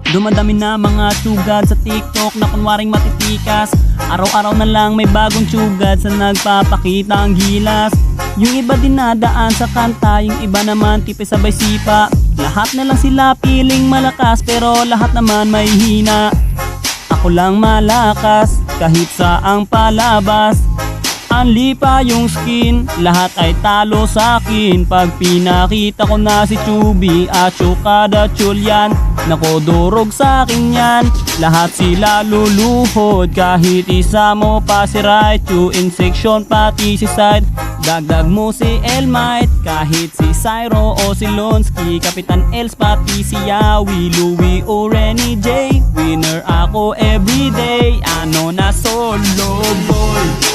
Dumadami na mga tsugad sa TikTok na kunwaring matitikas. Araw-araw na lang may bagong tsugad sa nagpapakita ang gilas. Yung iba dinadaan sa kanta, yung iba naman tipis sabay sipa. Lahat na lang sila piling malakas pero lahat naman may hina. Ako lang malakas kahit saang palabas. Anli pa yung skin, lahat ay talo sa akin. Pag pinakita ko na si Chubby at Chukada Chulyan, nako durog sa akin yan. Lahat sila luluhod, kahit isa mo pa si Raichu. In section pati si Side, dagdag mo si Elmite. Kahit si Cyro o si Lonsky, Kapitan Els pati si Yawi, Louie o Renny J. Winner ako everyday, ano na solo boy.